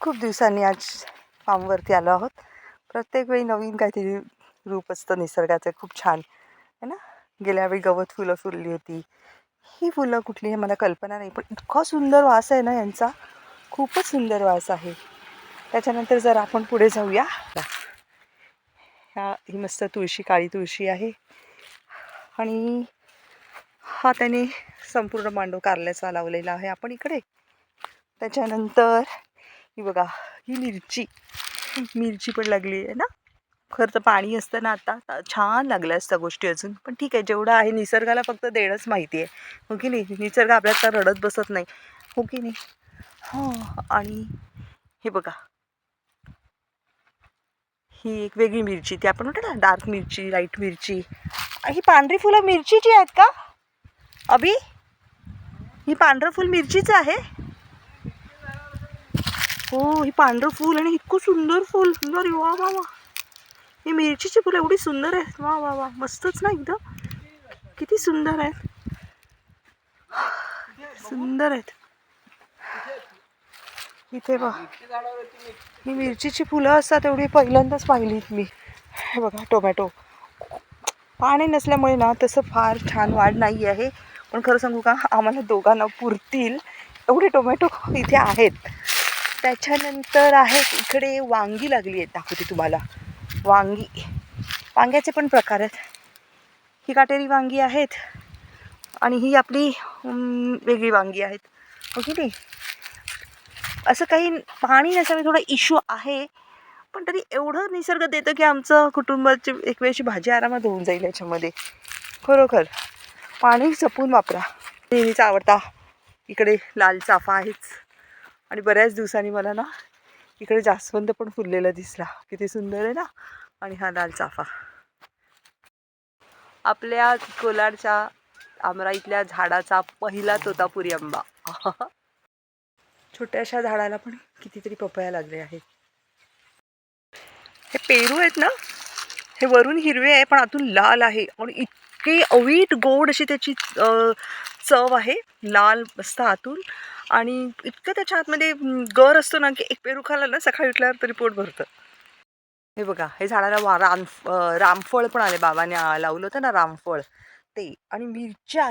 खूप दिवसांनी आज फार्मवरती आलो आहोत. प्रत्येक वेळी नवीन काहीतरी रूप असतं निसर्गाचं. खूप छान आहे ना. गेल्या वेळी गवत फुलं फुलली होती. ही फुलं कुठली हे मला कल्पना नाही, पण इतका सुंदर वास आहे ना यांचा. खूपच सुंदर वास आहे. त्याच्यानंतर जर आपण पुढे जाऊया, ही मस्त तुळशी, काळी तुळशी आहे. आणि हा त्याने संपूर्ण मांडव कारल्याचा लावलेला आहे आपण इकडे. त्याच्यानंतर ही बघा, ही मिरची पण लागली आहे ना. खरं तर पाणी असतं ना आता छान लागल्या असत्या गोष्टी अजून, पण ठीक आहे, जेवढं आहे निसर्गाला फक्त देणंच माहिती आहे, हो की नाही. निसर्ग आपल्याला रडत बसत नाही, हो की नाही. हां, आणि हे बघा, ही एक वेगळी मिरची, ती आपण म्हणतो ना डार्क मिरची, लाईट मिरची. ही पांढरी फुलं मिरचीची आहेत का अभि? ही पांढरं फुल मिरचीचं आहे. हो, ही पांढरं फुल आणि इतकं सुंदर फुल, सुंदर. वा वा वा, ही मिरचीची फुलं एवढी सुंदर आहेत. वा वा वा, मस्तच ना एकदम. किती सुंदर आहेत, सुंदर आहेत. इथे बघ, ही मिरचीची फुलं असतात एवढी पहिल्यांदाच पाहिलीत मी. हे बघा, टोमॅटो. पाणी नसल्यामुळे ना तसं फार छान वाढ नाही आहे, पण खरं सांगू का, आम्हाला दोघांना पुरतील एवढे टोमॅटो इथे आहेत. त्याच्यानंतर आहेत इकडे वांगी लागली आहेत, दाखवते तुम्हाला. वांग्याचे पण प्रकार आहेत. ही काटेरी वांगी आहेत आणि ही आपली वेगळी वांगी आहेत, हो की नाही. असं काही पाणी नसल्यामुळे थोडा इश्यू आहे, पण तरी एवढं निसर्ग देतं की आमचं कुटुंबाची एक वेळची भाजी आरामात होऊन जाईल याच्यामध्ये. खरोखर पाणी जपून वापरा. नेहमीचा आवडता इकडे लाल चाफा आहेच, आणि बऱ्याच दिवसांनी मला ना इकडे जास्वंद पण फुललेला दिसला. किती सुंदर आहे ना. आणि हा लाल चाफा आपल्या कोलारच्या आमराईतल्या झाडाचा पहिला तोतापुरी आंबा. छोट्याशा झाडाला पण कितीतरी पपया लागले आहेत. हे पेरू आहेत ना, हे वरून हिरवे आहे पण आतून लाल आहे, आणि इतकी अवीट गोड अशी त्याची चव आहे. लाल मस्त आतून, आणि इतकं त्याच्या आतमध्ये गर असतो ना की एक पेरू खाल्ला ना सकाळी उठल्यावर तरी पोट भरतं. हे बघा, हे झाडाला रामफळ पण आले. बाबाने लावलं होतं ना रामफळ ते. आणि मिरच्या